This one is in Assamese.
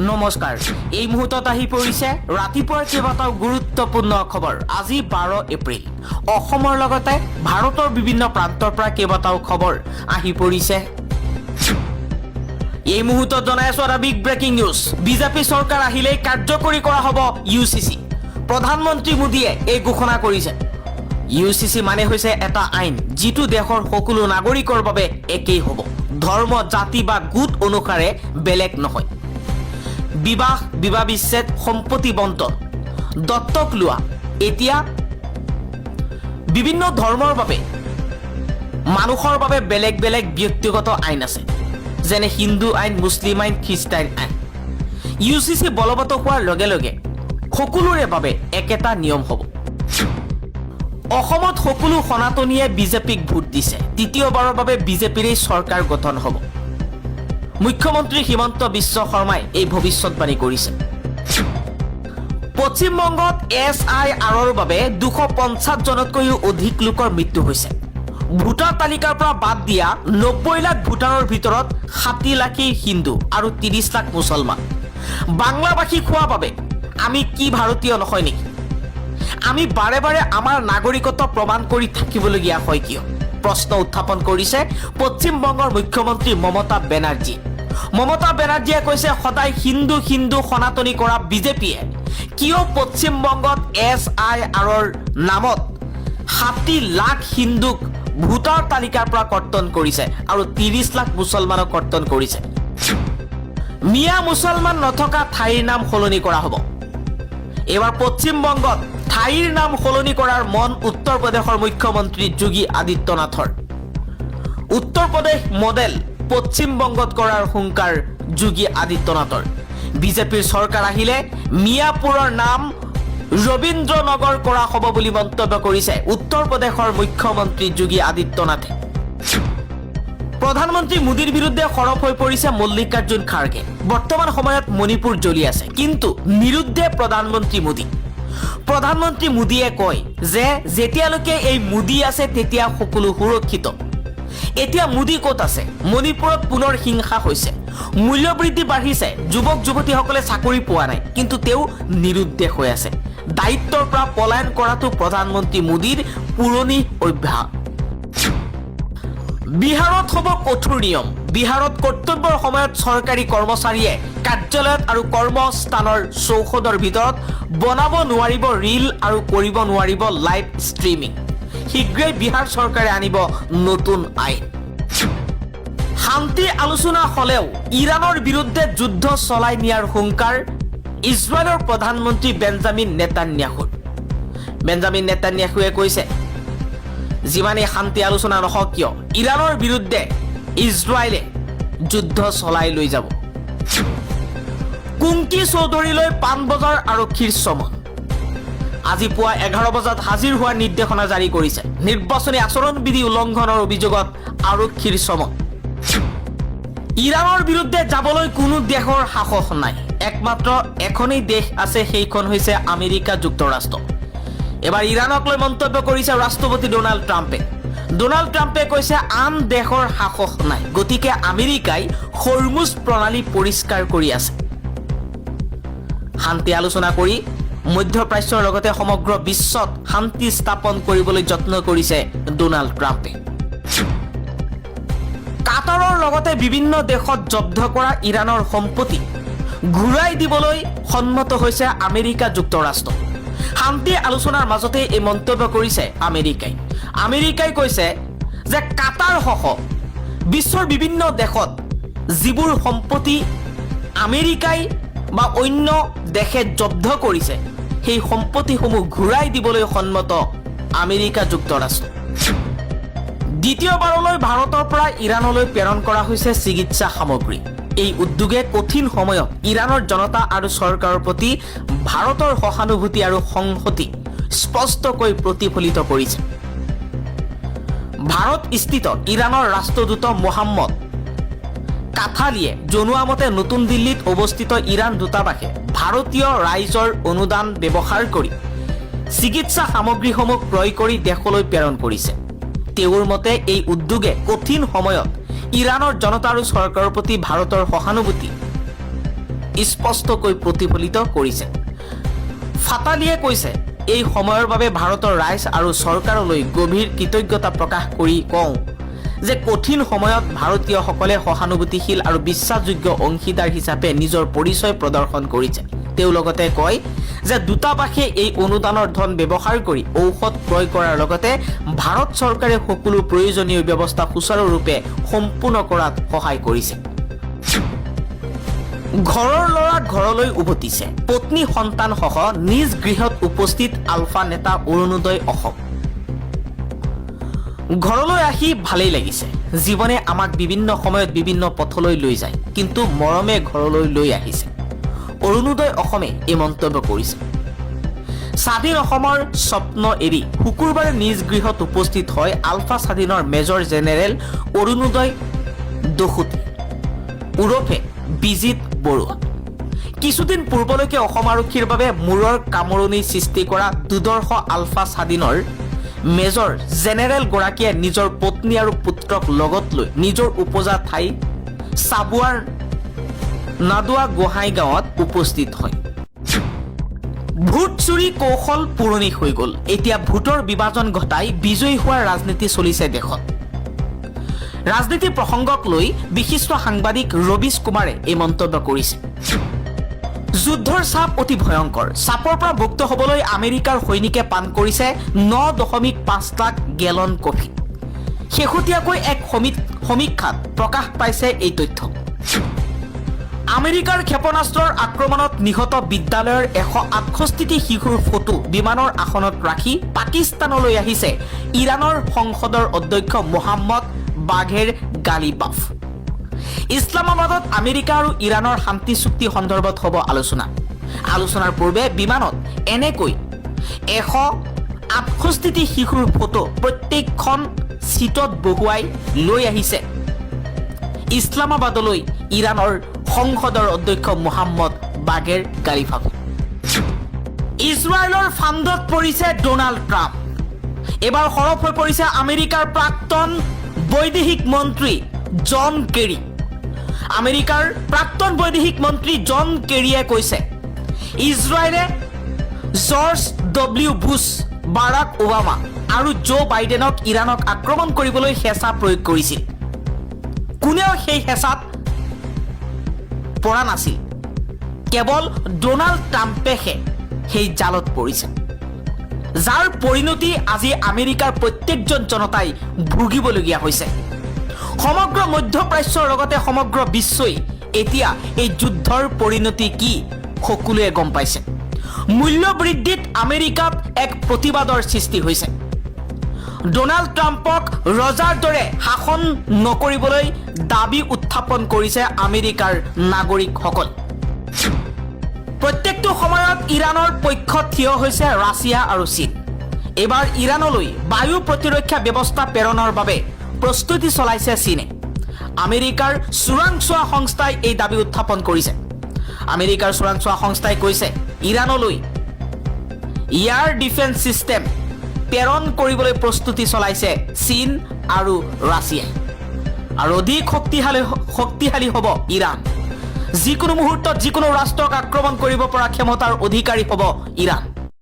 নমস্কাৰ এই মুহূৰ্তত আহি পৰিছে ৰাতিপুৱাৰ কেইবাটাও গুৰুত্বপূৰ্ণ খবৰ আজি 12 এপ্ৰিল অসমৰ লগতে ভাৰতৰ বিভিন্ন প্ৰান্তৰ পৰা কেইবাটাও খবৰ আহি পৰিছে এই মুহূৰ্তত জনাই আছো এটা বিগ ব্ৰেকিং নিউজ বিজেপি চৰকাৰ আহিলে কাৰ্যকৰী কৰা হ'ব ইউচিচি প্ৰধানমন্ত্ৰী মোদীয়ে এই ঘোষণা কৰিছে ইউচিচি মানে হৈছে এটা আইন যিটো দেশৰ সকলো নাগৰিকৰ বাবে একেই হ'ব ধৰ্ম জাতি বা গোট অনুসাৰে বেলেগ নহয় বিবাহ বিচ্ছেদ সম্পত্তি বণ্টন দত্তক লোৱা এতিয়া বিভিন্ন ধৰ্মৰ বাবে মানুহৰ বাবে বেলেগ বেলেগ ব্যক্তিগত আইন আছে যেনে হিন্দু আইন মুছলিম আইন খ্ৰীষ্টান আইন ইউচিচি বলবৎ হোৱাৰ লগে লগে সকলোৰে বাবে একেটা নিয়ম হ'ব অসমত সকলো সনাতনীয়ে বিজেপিক ভোট দিছে তৃতীয়বাৰৰ বাবে বিজেপিৰে চৰকাৰ গঠন হ'ব মুখ্যমন্ত্ৰী হিমন্ত বিশ্ব শৰ্মাই এই ভৱিষ্যতবাণী কৰিছে পশ্চিমবংগত SIRৰ বাবে 250 জনতকৈও অধিক লোকৰ মৃত্যু হৈছে ভোটাৰ তালিকাৰ পৰা বাদ দিয়া 90 লাখ ভোটাৰৰ ভিতৰত 60 লাখ হিন্দু আৰু 30 লাখ মুছলমান বাংলাভাষী খোৱা বাবে আমি কি ভাৰতীয় নহয় নেকি আমি বাৰে বাৰে আমাৰ নাগৰিকত্ব প্ৰমাণ কৰি থাকিবলগীয়া হয় কিয় প্ৰশ্ন উত্থাপন কৰিছে পশ্চিমবংগৰ মুখ্যমন্ত্ৰী মমতা বেনাৰ্জীয়ে কৈছে সদায় হিন্দু সনাতনী কৰা বিজেপিয়ে কিয় পশ্চিমবংগত SIRৰ নামত 60 লাখ হিন্দুক ভোটাৰ তালিকাৰ পৰা কৰ্তন কৰিছে আৰু 30 লাখ মুছলমানক কৰ্তন কৰিছে মিয়া মুছলমান নথকা ঠাইৰ নাম সলনি কৰা হ'ব এবাৰ পশ্চিমবংগত ঠাইৰ নাম সলনি কৰাৰ মন উত্তৰ প্ৰদেশৰ মুখ্যমন্ত্ৰী যোগী আদিত্যনাথৰ উত্তৰ প্ৰদেশ মডেল পশ্চিমবংগত কৰাৰ হুংকাৰ যোগী আদিত্যনাথৰ বিজেপিৰ চৰকাৰ আহিলে মিয়াপুৰৰ নাম ৰবীন্দ্ৰনগৰ কৰা হ'ব বুলি মন্তব্য কৰিছে উত্তৰ প্ৰদেশৰ মুখ্যমন্ত্ৰী যোগী আদিত্যনাথে প্ৰধানমন্ত্ৰী মোদীৰ বিৰুদ্ধে সৰব হৈ পৰিছে মল্লিকাৰ্জুন খাৰ্গে বৰ্তমান সময়ত মণিপুৰ জ্বলি আছে কিন্তু নিৰুদ্ধে প্ৰধানমন্ত্ৰী মোদীয়ে কয় যে যেতিয়ালৈকে এই মোদী আছে তেতিয়া সকলো সুৰক্ষিত এতিয়া মোদী ক'ত আছে মণিপুৰত পুনৰ হিংসা হৈছে মূল্যবৃদ্ধি বাঢ়িছে যুৱক যুৱতীসকলে চাকৰি পোৱা নাই কিন্তু তেওঁ নিৰুদ্দেশ হৈ আছে দায়িত্বৰ পৰা পলায়ন কৰাটো প্ৰধানমন্ত্ৰী মোদীৰ পুৰণি অভ্যাস বিহাৰত হ'ব কঠোৰ নিয়ম বিহাৰত কৰ্তব্যৰ সময়ত চৰকাৰী কৰ্মচাৰীয়ে কাৰ্যালয়ত আৰু কৰ্মস্থানৰ চৌহদৰ ভিতৰত বনাব নোৱাৰিব ৰীল আৰু কৰিব নোৱাৰিব লাইভ ষ্ট্ৰীমিং শীঘ্ৰেই বিহাৰ চৰকাৰে আনিব নতুন আইন শান্তি আলোচনা হলেও ইৰাণৰ বিৰুদ্ধে যুদ্ধ চলাই নিয়াৰ হুংকাৰ ইজৰাইলৰ প্ৰধানমন্ত্ৰী বেঞ্জামিন নেতান্যাহুৱে কৈছে যিমানে শান্তি আলোচনা নহওক কিয় ইৰাণৰ বিৰুদ্ধে ইজৰাইলে যুদ্ধ চলাই লৈ যাব কুংকি চৌধুৰীলৈ পাণবজাৰ আৰক্ষীৰ চমন আজি পুৱা 11 বজাত হাজিৰ হোৱাৰ নিৰ্দেশনা জাৰি কৰিছে নিৰ্বাচনী আচৰণ বিধি উলংঘনৰ অভিযোগত আৰক্ষীৰ চমন ইৰাণৰ বিৰুদ্ধে যাবলৈ কোনো দেশৰ সাহস নাই একমাত্ৰ এখনেই দেশ আছে সেইখন হৈছে আমেৰিকা যুক্তৰাষ্ট্ৰ এবাৰ ইৰাণক লৈ মন্তব্য কৰিছে ৰাষ্ট্ৰপতি ডোনাল্ড ট্ৰাম্পে কৈছে আন দেশৰ সাহস নাই গতিকে আমেৰিকাই হৰমুজ প্ৰণালী পৰিষ্কাৰ কৰি আছে শান্তি আলোচনা কৰি মধ্যপ্ৰাচ্যৰ লগতে সমগ্ৰ বিশ্বত শান্তি স্থাপন কৰিবলৈ যত্ন কৰিছে ডোনাল্ড ট্ৰাম্পে কাটাৰৰ লগতে বিভিন্ন দেশত জব্দ কৰা ইৰাণৰ সম্পত্তি ঘূৰাই দিবলৈ সন্মত হৈছে আমেৰিকা যুক্তৰাষ্ট্ৰ শান্তি আলোচনাৰ মাজতে এই মন্তব্য কৰিছে আমেৰিকাই কৈছে যে কাটাৰ সহ বিশ্বৰ বিভিন্ন দেশত যিবোৰ সম্পত্তি আমেৰিকাই বা অন্য দেশে জব্দ কৰিছে সেই সম্পত্তিসমূহ ঘূৰাই দিবলৈ সন্মত আমেৰিকা যুক্তৰাষ্ট্ৰ দ্বিতীয়বাৰলৈ ভাৰতৰ পৰা ইৰাণলৈ প্ৰেৰণ কৰা হৈছে চিকিৎসা সামগ্ৰী এই উদ্যোগে কঠিন সময়ত ইৰাণৰ জনতা আৰু চৰকাৰৰ প্ৰতি ভাৰতৰ সহানুভূতি আৰু সংহতি স্পষ্টকৈ প্ৰতিফলিত কৰিছে ভাৰতস্থিত ইৰাণৰ ৰাষ্ট্ৰদূত মোহাম্মদ কাথালিয়ে জনোৱা মতে নতুন দিল্লীত অৱস্থিত ইৰাণ দূতাবাসে ভাৰতীয় ৰাইজৰ অনুদান ব্যৱহাৰ কৰি চিকিৎসা সামগ্ৰীসমূহ ক্ৰয় কৰি দেশলৈ প্ৰেৰণ কৰিছে তেওঁৰ মতে এই উদ্যোগে কঠিন সময়ত ইৰাণৰ জনতা আৰু চৰকাৰৰ প্ৰতি ভাৰতৰ সহানুভূতি স্পষ্টকৈ প্ৰতিফলিত কৰিছে। ফাটালিয়ে কৈছে, এই সময়ৰ বাবে ভাৰতৰ ৰাইজ আৰু চৰকাৰলৈ গভীৰ কৃতজ্ঞতা প্ৰকাশ কৰি কওঁ যে কঠিন সময়ত ভাৰতীয়সকলে সহানুভূতিশীল আৰু বিশ্বাসযোগ্য অংশীদাৰ হিচাপে নিজৰ পৰিচয় প্ৰদৰ্শন কৰিছে। তেওঁ লগতে কয় যে দূতাবাসে এই অনুদানৰ ধন ব্যৱহাৰ কৰি ঔষধ ক্ৰয় কৰাৰ লগতে ভাৰত চৰকাৰে সকলো প্ৰয়োজনীয় ব্যৱস্থা সুচাৰুৰূপে সম্পূৰ্ণ কৰাত সহায় কৰিছে। ঘৰৰ ল'ৰা ঘৰলৈ উভতিছে, পত্নী সন্তানসহ নিজ গৃহত উপস্থিত আলফা নেতা অৰুণোদয় অসম। ঘৰলৈ আহি ভালেই লাগিছে। জীৱনে আমাক বিভিন্ন সময়ত বিভিন্ন পথলৈ লৈ যায়, কিন্তু মৰমে ঘৰলৈ লৈ আহিছে। অৰুণোদয় অসমে এই মন্তব্য কৰিছে। স্বাধীন অসমৰ স্বপ্ন এৰি শুকুৰবাৰে নিজ গৃহত উপস্থিত হয় আলফা স্বাধীনৰ মেজৰ জেনেৰেল অৰুণোদয় দসুতি ওৰফে বিজিত বৰুৱা। কিছুদিন পূৰ্বলৈকে অসম আৰক্ষীৰ বাবে মূৰৰ কামৰণি সৃষ্টি কৰা দুৰ্দৰ্শ আলফা স্বাধীনৰ মেজৰ জেনেৰেলগৰাকীয়ে নিজৰ পত্নী আৰু পুত্ৰক লগত লৈ নিজৰ উপজা ঠাই চাবুৱাৰ নাদুৱা গোহাঁই গাঁৱত উপস্থিত হয়। ভোট চুৰি কৌশল পুৰণি হৈ গ'ল। এতিয়া ভোটৰ বিভাজন ঘটাই বিজয়ী হোৱাৰ ৰাজনীতি চলিছে দেশত। ৰাজনীতি প্ৰসংগক লৈ বিশিষ্ট সাংবাদিক ৰবিশ কুমাৰে এই মন্তব্য কৰিছে। যুদ্ধৰ চাপ অতি ভয়ংকৰ। চাপৰ পৰা মুক্ত হ'বলৈ আমেৰিকাৰ সৈনিকে পান কৰিছে 9.5 লাখ গেলন কফি। শেহতীয়াকৈ এক সমীক্ষাত প্ৰকাশ পাইছে এই তথ্য। আমেৰিকাৰ ক্ষেপণাস্ত্ৰৰ আক্ৰমণত নিহত বিদ্যালয়ৰ 168টি শিশুৰ ফটো বিমানৰ আসনত ৰাখি পাকিস্তানলৈ আহিছে ইৰাণৰ সংসদৰ অধ্যক্ষ মোহাম্মদ বাঘেৰ গালিবাফ। ইছলামাবাদত আমেৰিকা আৰু ইৰাণৰ শান্তি চুক্তি সন্দৰ্ভত হ'ব আলোচনাৰ পূৰ্বে বিমানত এনেকৈ 168টি শিশুৰ ফটো প্ৰত্যেকখন চিটত বহুৱাই লৈ আহিছে ইছলামাবাদলৈ ইৰাণৰ সংসদৰ অধ্যক্ষ মোহাম্মদ বাঘেৰ গালিবাফ। ইজৰাইলৰ ফান্দত পৰিছে ডোনাল্ড ট্ৰাম্প। এবাৰ সৰব হৈ পৰিছে আমেৰিকাৰ প্ৰাক্তন বৈদেশিক মন্ত্ৰী জন কেৰী। আমেৰিকাৰ প্ৰাক্তন বৈদেশিক মন্ত্ৰী জন কেৰীয়ে কৈছে, ইজৰাইলে George W Bush, Barack Obama আৰু জো বাইডেনক ইৰাণক আক্ৰমণ কৰিবলৈ হেঁচা প্ৰয়োগ কৰিছিল। কোনেও সেই হেঁচাত পৰা নাছিল। কেৱল ডোনাল্ড ট্ৰাম্পেহে সেই জালত পৰিছে, যাৰ পৰিণতি আজি আমেৰিকাৰ প্ৰত্যেকজন জনতাই ভুগিবলগীয়া হৈছে। সমগ্ৰ মধ্যপ্ৰাচ্যৰ লগতে সমগ্ৰ বিশ্বই এতিয়া এই যুদ্ধৰ পৰিণতি কি সকলোৱে গম পাইছে। মূল্য বৃদ্ধিত আমেৰিকাত এক প্ৰতিবাদৰ সৃষ্টি হৈছে। ডোনাল্ড ট্ৰাম্পক ৰজাৰ দৰে শাসন নকৰিবলৈ দাবী উত্থাপন কৰিছে আমেৰিকাৰ নাগৰিকসকল। প্ৰত্যেকটো সময়ত ইৰাণৰ পক্ষত থিয় হৈছে ৰাছিয়া আৰু চীন। এইবাৰ ইৰাণলৈ বায়ু প্ৰতিৰক্ষা ব্যৱস্থা প্ৰেৰণৰ বাবে প্ৰস্তুতি চলাইছে চীনে। আমেৰিকাৰ চোৰাংচোৱা সংস্থাই এই দাবী উত্থাপন কৰিছে। আমেৰিকাৰ চোৰাংচোৱা সংস্থাই কৈছে, ইৰাণলৈ এয়াৰ ডিফেন্স চিষ্টেম প্ৰেৰণ কৰিবলৈ প্ৰস্তুতি চলাইছে চীন আৰু ৰাছিয়াই। আৰু অধিক শক্তিশালী হ'ব ইৰাণ। যিকোনো মুহূৰ্তত যিকোনো ৰাষ্ট্ৰক আক্ৰমণ কৰিব পৰা ক্ষমতাৰ অধিকাৰী হ'ব ইৰাণ।